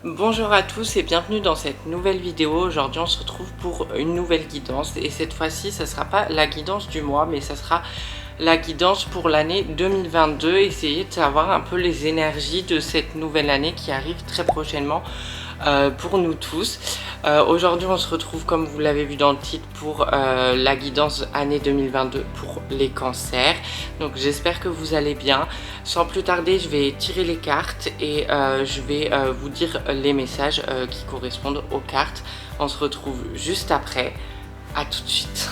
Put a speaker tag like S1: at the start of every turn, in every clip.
S1: Bonjour à tous et bienvenue dans cette nouvelle vidéo. Aujourd'hui on se retrouve pour une nouvelle guidance et cette fois-ci ça sera pas la guidance du mois mais ça sera la guidance pour l'année 2022. Essayez de savoir un peu les énergies de cette nouvelle année qui arrive très prochainement pour nous tous. Aujourd'hui on se retrouve comme vous l'avez vu dans le titre pour la guidance année 2022 pour les cancers. Donc j'espère que vous allez bien. Sans plus tarder je vais tirer les cartes et je vais vous dire les messages qui correspondent aux cartes. On se retrouve juste après. À tout de suite.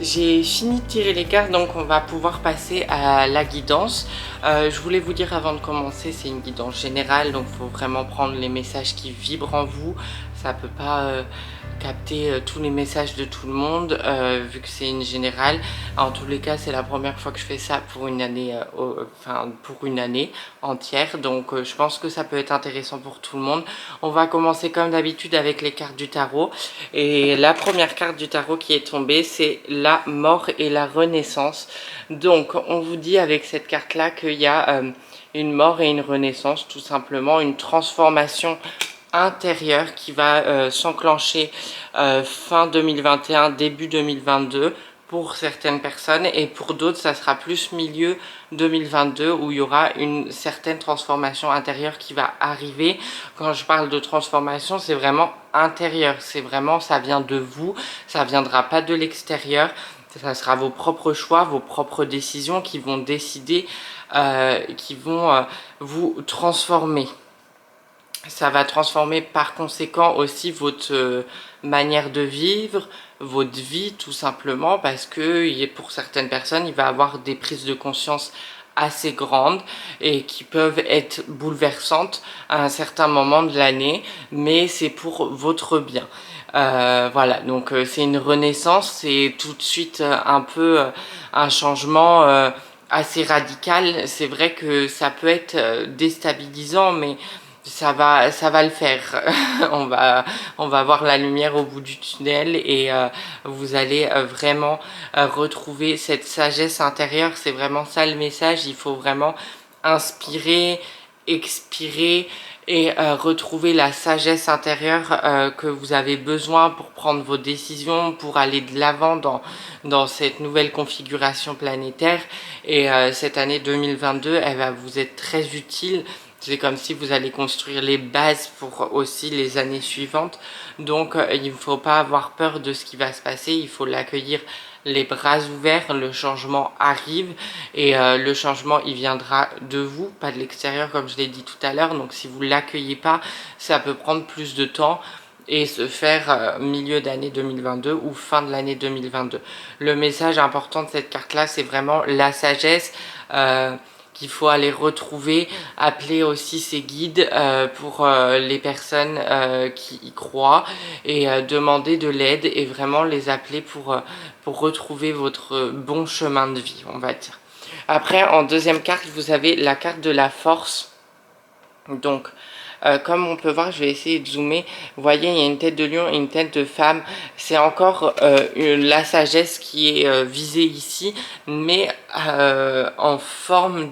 S1: J'ai fini de tirer les cartes, donc on va pouvoir passer à la guidance. Je voulais vous dire avant de commencer, c'est une guidance générale, donc il faut vraiment prendre les messages qui vibrent en vous. Ça peut pas capter tous les messages de tout le monde, vu que c'est une générale. En tous les cas, c'est la première fois que je fais ça pour une année, pour une année entière, donc je pense que ça peut être intéressant pour tout le monde. On va commencer comme d'habitude avec les cartes du tarot. Et la première carte du tarot qui est tombée, c'est la mort et la renaissance. Donc, on vous dit avec cette carte-là qu'il y a une mort et une renaissance, tout simplement, une transformation intérieure qui va s'enclencher fin 2021, début 2022 pour certaines personnes, et pour d'autres ça sera plus milieu 2022 où il y aura une certaine transformation intérieure qui va arriver. Quand je parle de transformation, c'est vraiment intérieur, c'est vraiment, ça vient de vous, ça viendra pas de l'extérieur. Ça sera vos propres choix, vos propres décisions qui vont décider, qui vont vous transformer. Ça va transformer par conséquent aussi votre manière de vivre, votre vie tout simplement, parce que pour certaines personnes, il va y avoir des prises de conscience assez grandes et qui peuvent être bouleversantes à un certain moment de l'année, mais c'est pour votre bien. Voilà, donc c'est une renaissance, c'est tout de suite un peu un changement assez radical. C'est vrai que ça peut être déstabilisant, mais ça va le faire. on va voir la lumière au bout du tunnel et vous allez vraiment retrouver cette sagesse intérieure. C'est vraiment ça le message. Il faut vraiment inspirer, expirer et retrouver la sagesse intérieure que vous avez besoin pour prendre vos décisions, pour aller de l'avant dans cette nouvelle configuration planétaire. Et cette année 2022, elle va vous être très utile. C'est comme si vous allez construire les bases pour aussi les années suivantes. Donc il ne faut pas avoir peur de ce qui va se passer, il faut l'accueillir les bras ouverts. Le changement arrive et le changement il viendra de vous, pas de l'extérieur comme je l'ai dit tout à l'heure. Donc si vous ne l'accueillez pas, ça peut prendre plus de temps et se faire milieu d'année 2022 ou fin de l'année 2022. Le message important de cette carte-là, c'est vraiment la sagesse. Qu'il faut aller retrouver, appeler aussi ses guides pour les personnes qui y croient et demander de l'aide et vraiment les appeler pour retrouver votre bon chemin de vie, on va dire. Après, en deuxième carte, vous avez la carte de la force. Donc, comme on peut voir, je vais essayer de zoomer. Vous voyez, il y a une tête de lion et une tête de femme. C'est encore la sagesse qui est visée ici, mais en forme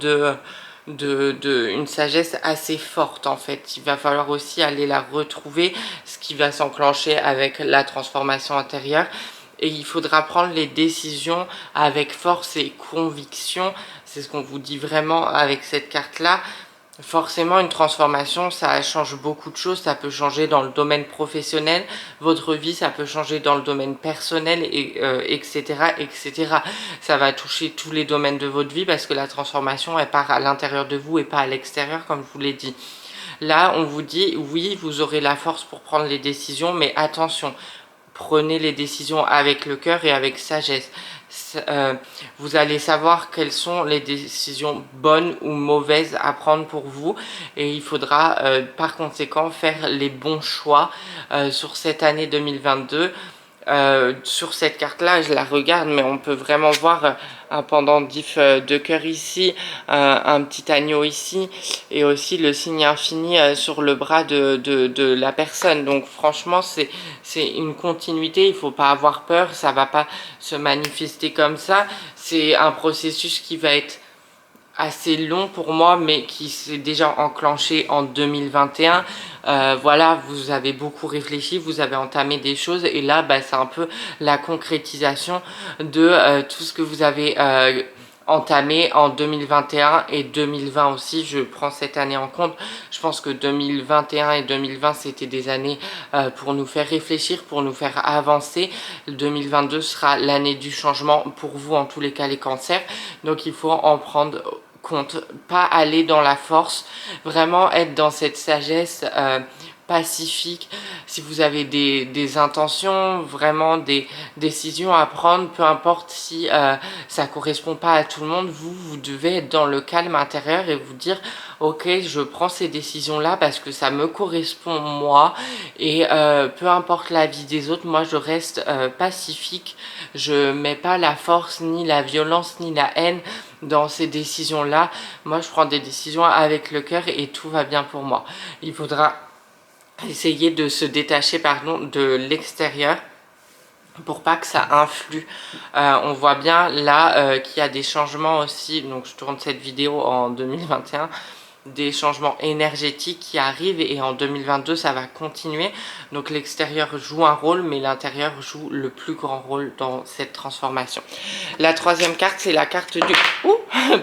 S1: une sagesse assez forte en fait. Il va falloir aussi aller la retrouver, ce qui va s'enclencher avec la transformation intérieure. Et il faudra prendre les décisions avec force et conviction. C'est ce qu'on vous dit vraiment avec cette carte-là. Forcément, une transformation, ça change beaucoup de choses. Ça peut changer dans le domaine professionnel, votre vie, ça peut changer dans le domaine personnel, et, etc., etc. Ça va toucher tous les domaines de votre vie parce que la transformation, elle part à l'intérieur de vous et pas à l'extérieur, comme je vous l'ai dit. Là, on vous dit, oui, vous aurez la force pour prendre les décisions, mais attention, prenez les décisions avec le cœur et avec sagesse. Vous allez savoir quelles sont les décisions bonnes ou mauvaises à prendre pour vous et il faudra par conséquent faire les bons choix sur cette année 2022. Sur cette carte là, je la regarde, mais on peut vraiment voir un pendendif de cœur ici, un petit agneau ici, et aussi le signe infini sur le bras de la personne. Donc franchement, c'est une continuité, il faut pas avoir peur, ça va pas se manifester comme ça. C'est un processus qui va être assez long pour moi, mais qui s'est déjà enclenché en 2021. Voilà, vous avez beaucoup réfléchi, vous avez entamé des choses, et là, bah, c'est un peu la concrétisation de tout ce que vous avez entamé en 2021 et 2020 aussi. Je prends cette année en compte. Je pense que 2021 et 2020 c'était des années pour nous faire réfléchir, pour nous faire avancer. 2022 sera l'année du changement pour vous, en tous les cas les cancers, donc il faut en prendre compte, pas aller dans la force, vraiment être dans cette sagesse pacifique. Si vous avez des intentions, vraiment des décisions à prendre, peu importe si ça correspond pas à tout le monde, vous devez être dans le calme intérieur et vous dire ok, je prends ces décisions là parce que ça me correspond moi, et peu importe la vie des autres, moi je reste pacifique, je mets pas la force ni la violence ni la haine dans ces décisions là. Moi je prends des décisions avec le cœur et tout va bien pour moi. Il faudra essayer de se détacher de l'extérieur pour pas que ça influe. On voit bien là qu'il y a des changements aussi, donc je tourne cette vidéo en 2021, des changements énergétiques qui arrivent, et en 2022 ça va continuer. Donc l'extérieur joue un rôle, mais l'intérieur joue le plus grand rôle dans cette transformation. La troisième carte, c'est la carte du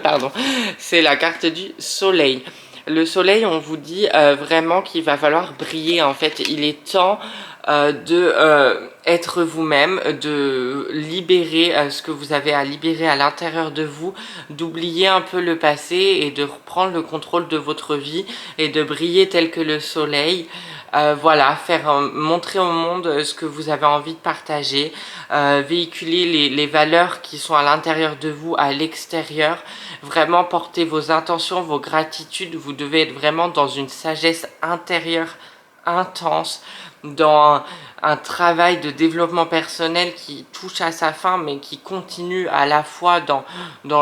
S1: pardon, c'est la carte du soleil. Le soleil, on vous dit vraiment qu'il va falloir briller. En fait, il est temps de être vous-même, de libérer ce que vous avez à libérer à l'intérieur de vous, d'oublier un peu le passé et de reprendre le contrôle de votre vie et de briller tel que le soleil. Voilà, montrer au monde ce que vous avez envie de partager, véhiculer les valeurs qui sont à l'intérieur de vous, à l'extérieur, vraiment porter vos intentions, vos gratitudes. Vous devez être vraiment dans une sagesse intérieure intense, dans un travail de développement personnel qui touche à sa fin, mais qui continue à la fois dans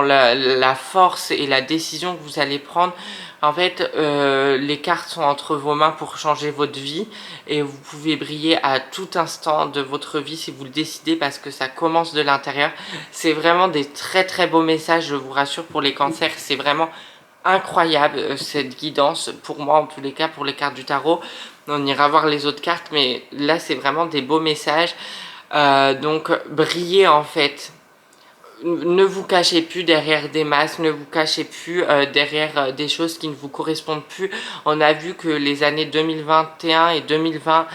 S1: la force et la décision que vous allez prendre. En fait, les cartes sont entre vos mains pour changer votre vie, et vous pouvez briller à tout instant de votre vie si vous le décidez, parce que ça commence de l'intérieur. C'est vraiment des très très beaux messages, je vous rassure, pour les cancers. C'est vraiment incroyable cette guidance, pour moi en tous les cas, pour les cartes du tarot. On ira voir les autres cartes, mais là c'est vraiment des beaux messages. Donc brillez en fait. Ne vous cachez plus derrière des masques, ne vous cachez plus derrière des choses qui ne vous correspondent plus. On a vu que les années 2021 et 2020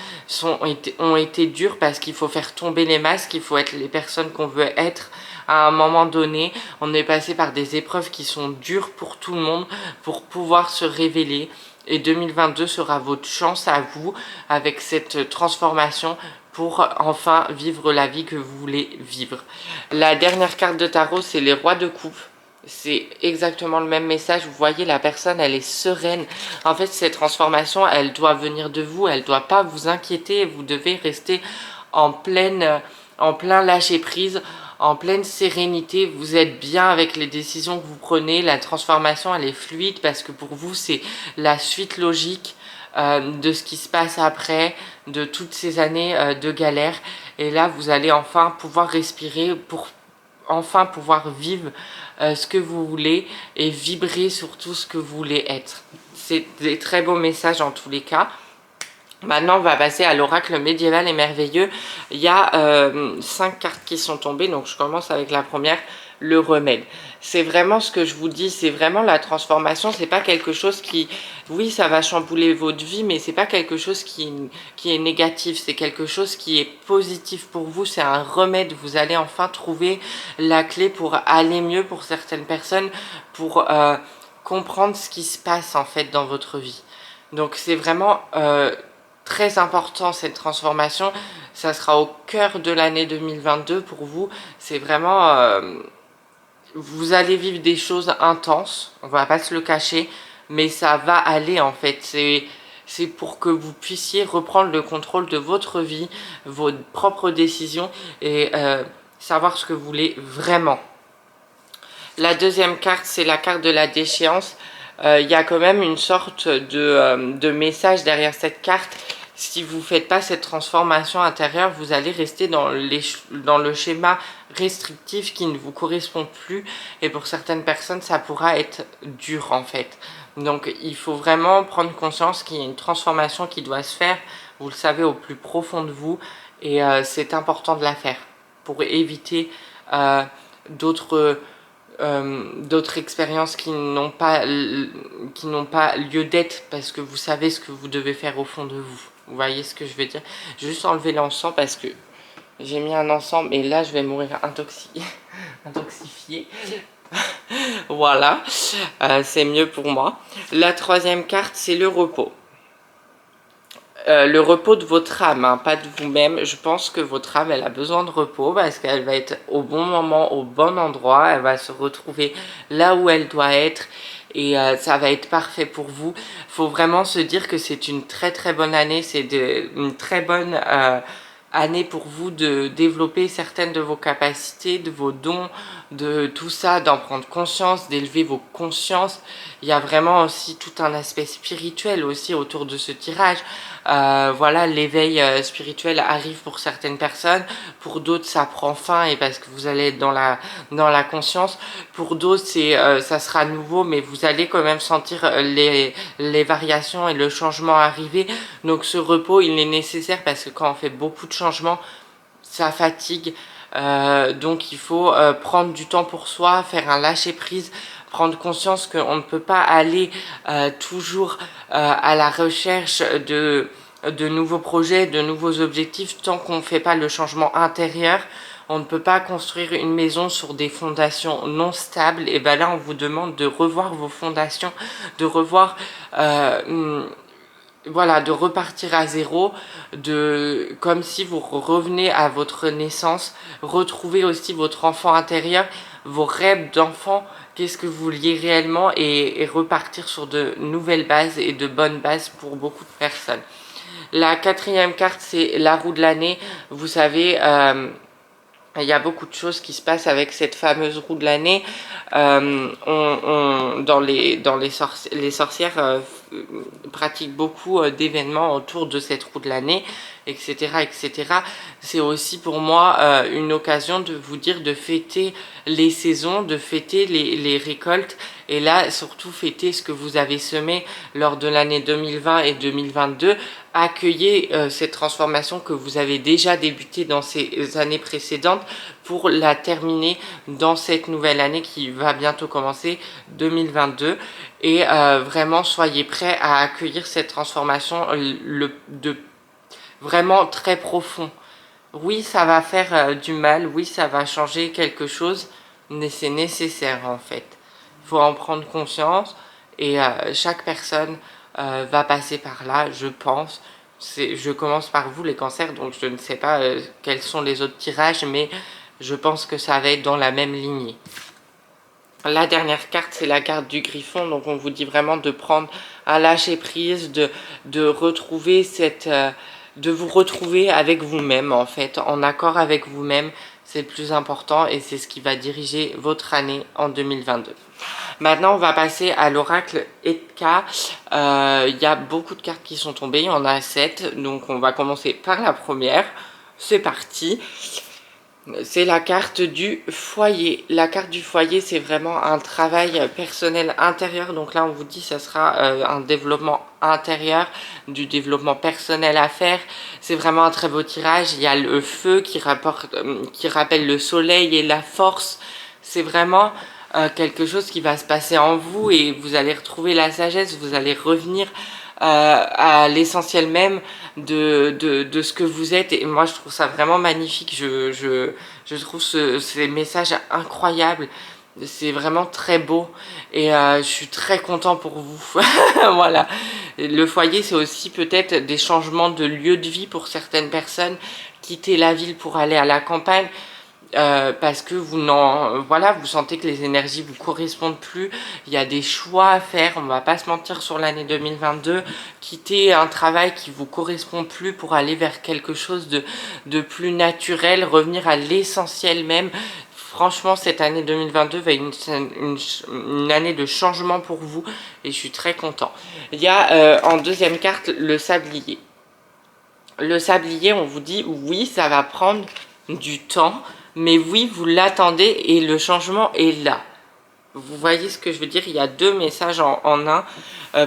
S1: ont été dures, parce qu'il faut faire tomber les masques, il faut être les personnes qu'on veut être à un moment donné. On est passé par des épreuves qui sont dures pour tout le monde pour pouvoir se révéler. Et 2022 sera votre chance à vous, avec cette transformation, pour enfin vivre la vie que vous voulez vivre. La dernière carte de tarot, c'est les rois de coupe. C'est exactement le même message. Vous voyez, la personne, elle est sereine. En fait, cette transformation, elle doit venir de vous. Elle ne doit pas vous inquiéter. Vous devez rester en plein lâcher prise, en pleine sérénité. Vous êtes bien avec les décisions que vous prenez. La transformation, elle est fluide, parce que pour vous, c'est la suite logique de ce qui se passe après, de toutes ces années de galère. Et là, vous allez enfin pouvoir respirer, pour enfin pouvoir vivre ce que vous voulez et vibrer sur tout ce que vous voulez être. C'est des très beaux messages en tous les cas. Maintenant, on va passer à l'oracle médiéval et merveilleux. Il y a 5 cartes qui sont tombées, donc je commence avec la première, le remède. C'est vraiment ce que je vous dis, c'est vraiment la transformation. C'est pas quelque chose qui, oui, ça va chambouler votre vie, mais c'est pas quelque chose qui est négatif. C'est quelque chose qui est positif pour vous. C'est un remède. Vous allez enfin trouver la clé pour aller mieux pour certaines personnes, pour comprendre ce qui se passe en fait dans votre vie. Donc c'est vraiment très important cette transformation. Ça sera au cœur de l'année 2022 pour vous. C'est vraiment vous allez vivre des choses intenses, on va pas se le cacher, mais ça va aller en fait. c'est pour que vous puissiez reprendre le contrôle de votre vie, vos propres décisions et savoir ce que vous voulez vraiment. La deuxième carte, c'est la carte de la déchéance. Il y a quand même une sorte de message derrière cette carte. Si vous ne faites pas cette transformation intérieure, vous allez rester dans le schéma restrictif qui ne vous correspond plus. Et pour certaines personnes, ça pourra être dur en fait. Donc il faut vraiment prendre conscience qu'il y a une transformation qui doit se faire. Vous le savez au plus profond de vous. Et c'est important de la faire pour éviter d'autres expériences qui n'ont pas lieu d'être, parce que vous savez ce que vous devez faire au fond de vous. Vous voyez ce que je veux dire? Je vais juste enlever l'encens parce que j'ai mis un encens, mais là je vais mourir intoxifiée. Voilà, c'est mieux pour moi. La troisième carte, c'est le repos. Le repos de votre âme, hein, pas de vous-même. Je pense que votre âme, elle a besoin de repos parce qu'elle va être au bon moment, au bon endroit. Elle va se retrouver là où elle doit être et ça va être parfait pour vous. Il faut vraiment se dire que c'est une très très bonne année. C'est une très bonne année pour vous de développer certaines de vos capacités, de vos dons, de tout ça, d'en prendre conscience, d'élever vos consciences. Il y a vraiment aussi tout un aspect spirituel aussi autour de ce tirage. Voilà, l'éveil spirituel arrive pour certaines personnes, pour d'autres ça prend fin et parce que vous allez être dans la conscience. Pour d'autres ça sera nouveau, mais vous allez quand même sentir les variations et le changement arriver. Donc ce repos il est nécessaire parce que quand on fait beaucoup de changements, ça fatigue. Donc il faut prendre du temps pour soi, faire un lâcher prise, prendre conscience qu'on ne peut pas aller toujours à la recherche de nouveaux projets, de nouveaux objectifs tant qu'on ne fait pas le changement intérieur. On ne peut pas construire une maison sur des fondations non stables. Et ben là on vous demande de revoir vos fondations, de revoir voilà, de repartir à zéro, comme si vous revenez à votre naissance, retrouver aussi votre enfant intérieur, vos rêves d'enfant, qu'est-ce que vous vouliez réellement et repartir sur de nouvelles bases et de bonnes bases pour beaucoup de personnes. La quatrième carte, c'est la roue de l'année. Vous savez, il y a beaucoup de choses qui se passent avec cette fameuse roue de l'année. Les sorcières pratiquent beaucoup d'événements autour de cette roue de l'année, etc., etc. C'est aussi pour moi une occasion de vous dire de fêter les saisons, de fêter les récoltes, et là surtout fêter ce que vous avez semé lors de l'année 2020 et 2022. Accueillez cette transformation que vous avez déjà débutée dans ces années précédentes pour la terminer dans cette nouvelle année qui va bientôt commencer, 2022. Et vraiment soyez prêts à accueillir cette transformation vraiment très profond. Oui, ça va faire du mal, oui, ça va changer quelque chose, mais c'est nécessaire en fait. Il faut en prendre conscience et chaque personne va passer par là, je pense. Je commence par vous les cancers, donc je ne sais pas quels sont les autres tirages, mais je pense que ça va être dans la même lignée. La dernière carte, c'est la carte du griffon, donc on vous dit vraiment de prendre un lâcher prise, de retrouver de vous retrouver avec vous-même en fait, en accord avec vous-même. C'est le plus important et c'est ce qui va diriger votre année en 2022. Maintenant, on va passer à l'oracle Etka. Il y a beaucoup de cartes qui sont tombées, il y en a 7. Donc, on va commencer par la première. C'est parti. C'est la carte du foyer. La carte du foyer, c'est vraiment un travail personnel intérieur. Donc là, on vous dit que ça sera un développement intérieur, du développement personnel à faire. C'est vraiment un très beau tirage. Il y a le feu qui rappelle le soleil et la force. C'est vraiment quelque chose qui va se passer en vous et vous allez retrouver la sagesse. Vous allez revenir à l'essentiel même de ce que vous êtes, et moi je trouve ça vraiment magnifique. Je trouve ces messages incroyables, c'est vraiment très beau et je suis très content pour vous. Voilà, le foyer c'est aussi peut-être des changements de lieu de vie pour certaines personnes, quitter la ville pour aller à la campagne. parce que vous sentez que les énergies vous correspondent plus. Il y a des choix à faire, on va pas se mentir sur l'année 2022. Quitter un travail qui vous correspond plus pour aller vers quelque chose de plus naturel, revenir à l'essentiel même. Franchement, cette année 2022 va être une année de changement pour vous et je suis très content. Il y a en deuxième carte le sablier. Le sablier, on vous dit oui, ça va prendre du temps, mais oui, vous l'attendez et le changement est là. Vous voyez ce que je veux dire? Il y a deux messages en un.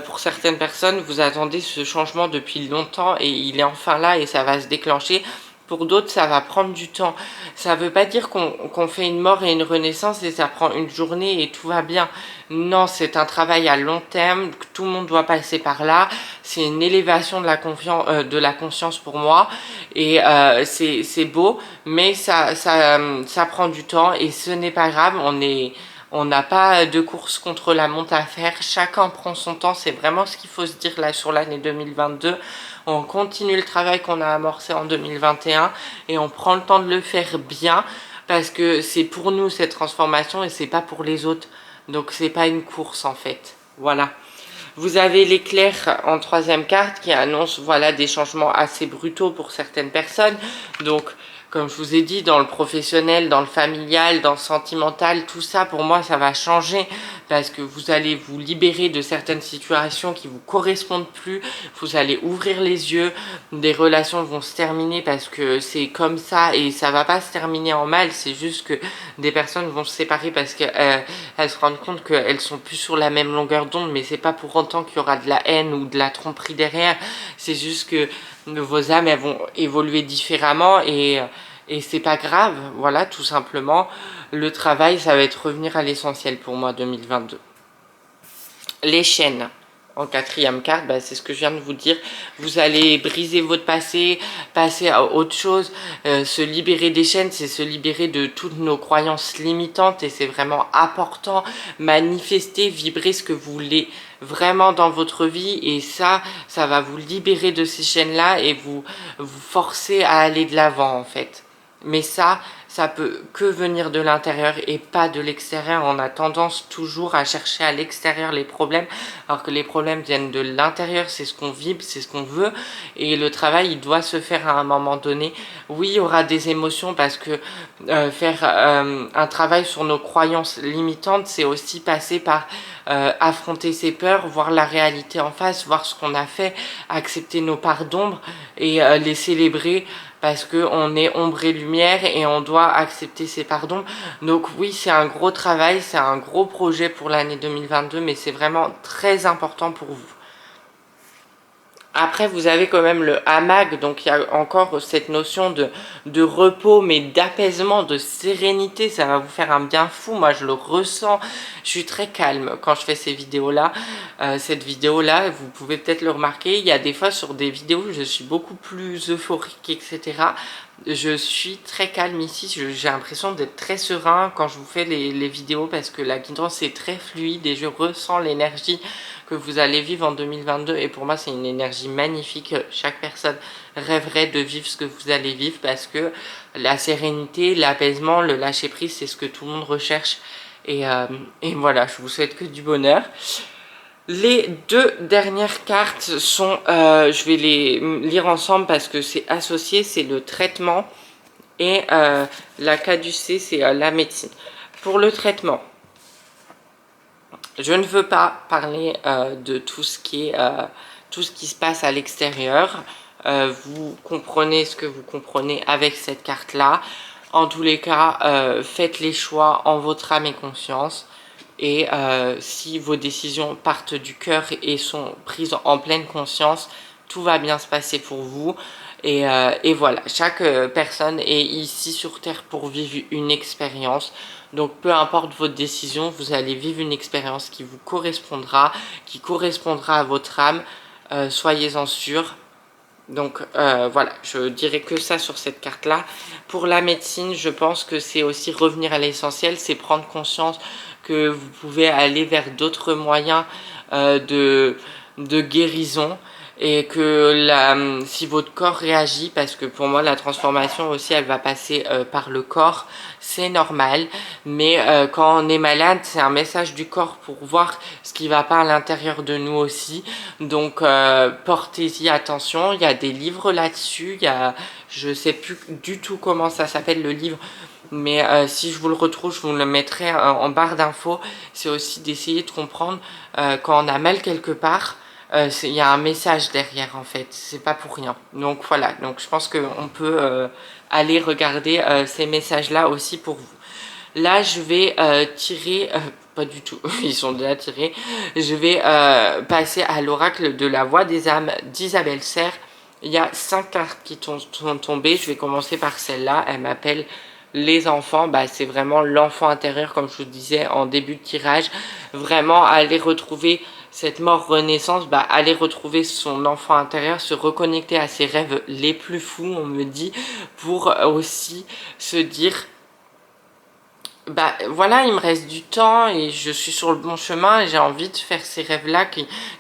S1: Pour certaines personnes, vous attendez ce changement depuis longtemps et il est enfin là et ça va se déclencher. Pour d'autres, ça va prendre du temps. Ça ne veut pas dire qu'on fait une mort et une renaissance et ça prend une journée et tout va bien. Non, c'est un travail à long terme. Tout le monde doit passer par là. C'est une élévation de la conscience pour moi. Et c'est beau, mais ça prend du temps et ce n'est pas grave. On n'a pas de course contre la montre à faire, chacun prend son temps, c'est vraiment ce qu'il faut se dire là sur l'année 2022. On continue le travail qu'on a amorcé en 2021 et on prend le temps de le faire bien parce que c'est pour nous cette transformation et c'est pas pour les autres. Donc c'est pas une course en fait. Voilà. Vous avez l'éclair en troisième carte qui annonce voilà des changements assez brutaux pour certaines personnes. Donc comme je vous ai dit, dans le professionnel, dans le familial, dans le sentimental, tout ça, pour moi, ça va changer parce que vous allez vous libérer de certaines situations qui vous correspondent plus. Vous allez ouvrir les yeux, des relations vont se terminer parce que c'est comme ça et ça va pas se terminer en mal. C'est juste que des personnes vont se séparer parce qu'elles se rendent compte qu'elles sont plus sur la même longueur d'onde, mais c'est pas pour autant qu'il y aura de la haine ou de la tromperie derrière. C'est juste que vos âmes elles vont évoluer différemment et c'est pas grave, voilà, tout simplement. Le travail, ça va être revenir à l'essentiel pour moi 2022. Les chaînes. En quatrième carte, bah, c'est ce que je viens de vous dire. Vous allez briser votre passé, passer à autre chose. Se libérer des chaînes, c'est se libérer de toutes nos croyances limitantes et c'est vraiment important. Manifester, vibrer ce que vous voulez vraiment dans votre vie et ça va vous libérer de ces chaînes-là et vous forcer à aller de l'avant en fait. Mais ça peut que venir de l'intérieur et pas de l'extérieur. On a tendance toujours à chercher à l'extérieur les problèmes, alors que les problèmes viennent de l'intérieur, c'est ce qu'on vibre, c'est ce qu'on veut. Et le travail, il doit se faire à un moment donné. Oui, il y aura des émotions parce que faire un travail sur nos croyances limitantes, c'est aussi passer par affronter ses peurs, voir la réalité en face, voir ce qu'on a fait, accepter nos parts d'ombre et les célébrer. Parce qu'on est ombre et lumière et on doit accepter ses pardons. Donc oui, c'est un gros travail, c'est un gros projet pour l'année 2022, mais c'est vraiment très important pour vous. Après, vous avez quand même le hamac, donc il y a encore cette notion de repos, mais d'apaisement, de sérénité. Ça va vous faire un bien fou. Moi, je le ressens. Je suis très calme quand je fais ces vidéos-là. Cette vidéo-là, vous pouvez peut-être le remarquer. Il y a des fois sur des vidéos, je suis beaucoup plus euphorique, etc. Je suis très calme ici. J'ai l'impression d'être très serein quand je vous fais les vidéos parce que la guidance est très fluide et je ressens l'énergie que vous allez vivre en 2022 et pour moi c'est une énergie magnifique. Chaque personne rêverait de vivre ce que vous allez vivre parce que la sérénité, l'apaisement, le lâcher prise, c'est ce que tout le monde recherche et voilà, je vous souhaite que du bonheur. Les deux dernières cartes sont, je vais les lire ensemble parce que c'est associé, c'est le traitement et la caducée, c'est la médecine. Pour le traitement, je ne veux pas parler de tout ce qui se passe à l'extérieur. Vous comprenez ce que vous comprenez avec cette carte-là. En tous les cas, faites les choix en votre âme et conscience. Et si vos décisions partent du cœur et sont prises en pleine conscience, tout va bien se passer pour vous. Et voilà, chaque personne est ici sur Terre pour vivre une expérience. Donc peu importe votre décision, vous allez vivre une expérience qui vous correspondra, qui correspondra à votre âme. Soyez-en sûrs. Donc voilà, je dirais que ça sur cette carte-là. Pour la médecine, je pense que c'est aussi revenir à l'essentiel, c'est prendre conscience que vous pouvez aller vers d'autres moyens de guérison et que si votre corps réagit, parce que pour moi la transformation aussi elle va passer par le corps, c'est normal, mais quand on est malade, c'est un message du corps pour voir ce qui va pas à l'intérieur de nous aussi. Donc portez-y attention, il y a des livres là-dessus, je sais plus du tout comment ça s'appelle le livre, mais si je vous le retrouve, je vous le mettrai en barre d'infos. C'est aussi d'essayer de comprendre quand on a mal quelque part, il y a un message derrière en fait, c'est pas pour rien. Donc voilà, donc je pense qu'on peut aller regarder ces messages là aussi pour vous. Là je vais tirer, pas du tout, ils sont déjà tirés, je vais passer à l'oracle de la voix des âmes d'Isabelle Serre. Il y a 5 cartes qui sont tombées, je vais commencer par celle-là, elle m'appelle les enfants, bah, c'est vraiment l'enfant intérieur comme je vous disais en début de tirage, vraiment aller retrouver cette mort renaissance, bah, aller retrouver son enfant intérieur, se reconnecter à ses rêves les plus fous, on me dit, pour aussi se dire bah voilà, il me reste du temps et je suis sur le bon chemin et j'ai envie de faire ces rêves-là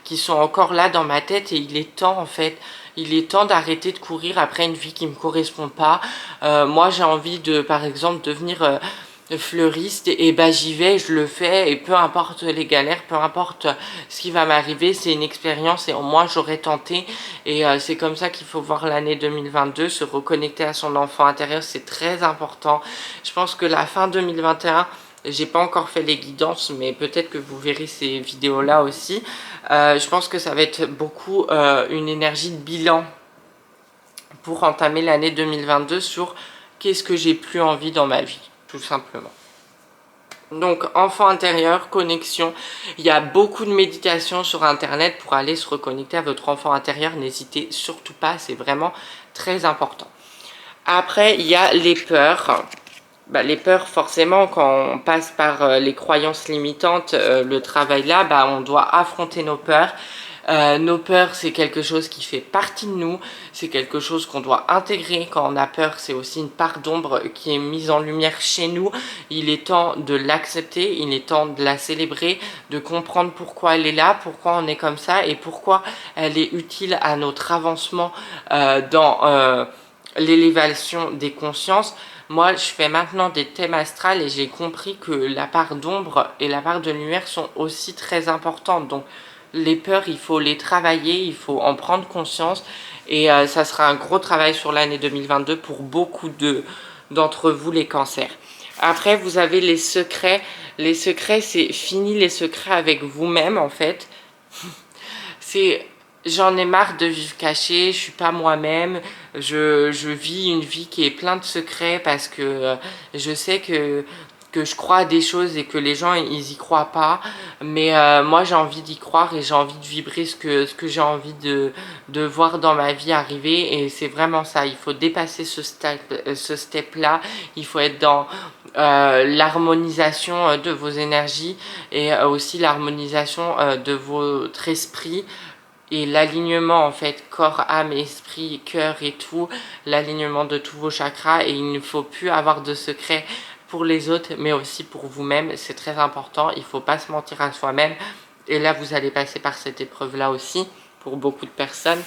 S1: qui sont encore là dans ma tête et il est temps en fait. Il est temps d'arrêter de courir après une vie qui me correspond pas. Moi j'ai envie de, par exemple, devenir fleuriste et bah j'y vais, je le fais et peu importe les galères, peu importe ce qui va m'arriver, c'est une expérience et au moins j'aurais tenté et c'est comme ça qu'il faut voir l'année 2022, se reconnecter à son enfant intérieur, c'est très important. Je pense que la fin 2021, j'ai pas encore fait les guidances mais peut-être que vous verrez ces vidéos là aussi, je pense que ça va être beaucoup une énergie de bilan pour entamer l'année 2022 sur qu'est-ce que j'ai plus envie dans ma vie, tout simplement. Donc enfant intérieur, connexion, il y a beaucoup de méditations sur internet pour aller se reconnecter à votre enfant intérieur, n'hésitez surtout pas, c'est vraiment très important. Après il y a les peurs. Bah, les peurs, forcément, quand on passe par les croyances limitantes, le travail là, bah, on doit affronter nos peurs. Nos peurs, c'est quelque chose qui fait partie de nous, c'est quelque chose qu'on doit intégrer. Quand on a peur, c'est aussi une part d'ombre qui est mise en lumière chez nous. Il est temps de l'accepter, il est temps de la célébrer, de comprendre pourquoi elle est là, pourquoi on est comme ça et pourquoi elle est utile à notre avancement dans l'élévation des consciences. Moi, je fais maintenant des thèmes astrales et j'ai compris que la part d'ombre et la part de lumière sont aussi très importantes. Donc, les peurs, il faut les travailler, il faut en prendre conscience. Et ça sera un gros travail sur l'année 2022 pour beaucoup d'entre vous, les cancers. Après, vous avez les secrets. Les secrets, c'est fini les secrets avec vous-même, en fait. C'est... J'en ai marre de vivre caché, je suis pas moi-même, je vis une vie qui est pleine de secrets parce que je sais que je crois à des choses et que les gens ils y croient pas, mais moi j'ai envie d'y croire et j'ai envie de vibrer ce que j'ai envie de voir dans ma vie arriver et c'est vraiment ça, il faut dépasser ce step là, il faut être dans l'harmonisation de vos énergies et aussi l'harmonisation de votre esprit. Et l'alignement en fait, corps, âme, esprit, cœur et tout, l'alignement de tous vos chakras et il ne faut plus avoir de secrets pour les autres mais aussi pour vous-même, c'est très important, il ne faut pas se mentir à soi-même et là vous allez passer par cette épreuve là aussi pour beaucoup de personnes.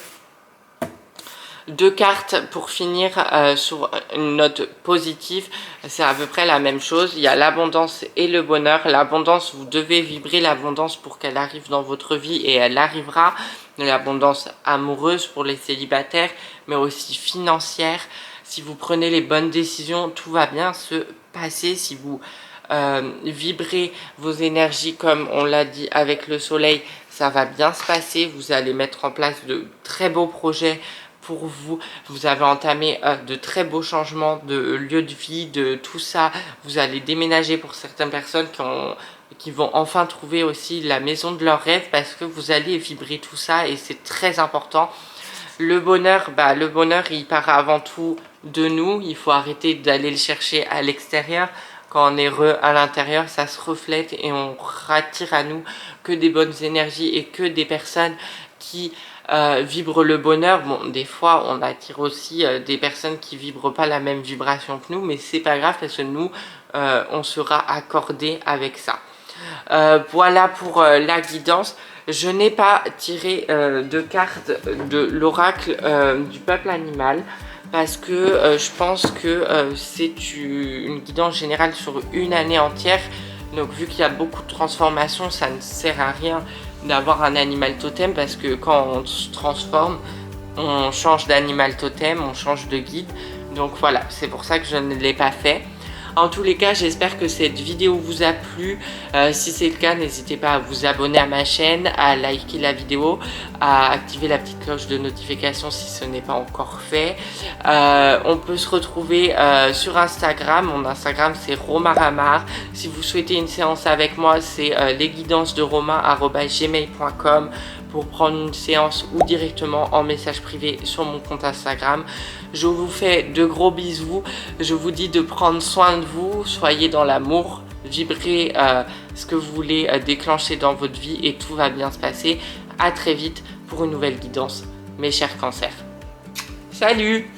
S1: 2 cartes pour finir sur une note positive, c'est à peu près la même chose, il y a l'abondance et le bonheur. L'abondance, vous devez vibrer l'abondance pour qu'elle arrive dans votre vie et elle arrivera. L'abondance amoureuse pour les célibataires mais aussi financière. Si vous prenez les bonnes décisions, tout va bien se passer. Si vous vibrez vos énergies comme on l'a dit avec le soleil, ça va bien se passer. Vous allez mettre en place de très beaux projets pour vous, vous avez entamé de très beaux changements de lieu de vie, de tout ça, vous allez déménager pour certaines personnes qui vont enfin trouver aussi la maison de leurs rêves parce que vous allez vibrer tout ça et c'est très important. Le bonheur, bah, le bonheur il part avant tout de nous, il faut arrêter d'aller le chercher à l'extérieur. Quand on est heureux à l'intérieur, ça se reflète et on attire à nous que des bonnes énergies et que des personnes qui vibrent le bonheur. Bon, des fois on attire aussi des personnes qui vibrent pas la même vibration que nous, mais c'est pas grave parce que nous on sera accordé avec ça. Voilà pour la guidance. Je n'ai pas tiré de cartes de l'oracle du peuple animal. parce que je pense que c'est une guidance générale sur une année entière. Donc vu qu'il y a beaucoup de transformations, ça ne sert à rien d'avoir un animal totem parce que quand on se transforme, on change d'animal totem, on change de guide. Donc voilà, c'est pour ça que je ne l'ai pas fait. En tous les cas, j'espère que cette vidéo vous a plu. Si c'est le cas, n'hésitez pas à vous abonner à ma chaîne, à liker la vidéo, à activer la petite cloche de notification si ce n'est pas encore fait. On peut se retrouver sur Instagram. Mon Instagram, c'est romaramar. Si vous souhaitez une séance avec moi, c'est lesguidancesderomain@gmail.com pour prendre une séance ou directement en message privé sur mon compte Instagram. Je vous fais de gros bisous. Je vous dis de prendre soin de vous. Soyez dans l'amour. Vibrez ce que vous voulez déclencher dans votre vie et tout va bien se passer. À très vite pour une nouvelle guidance, mes chers cancers. Salut!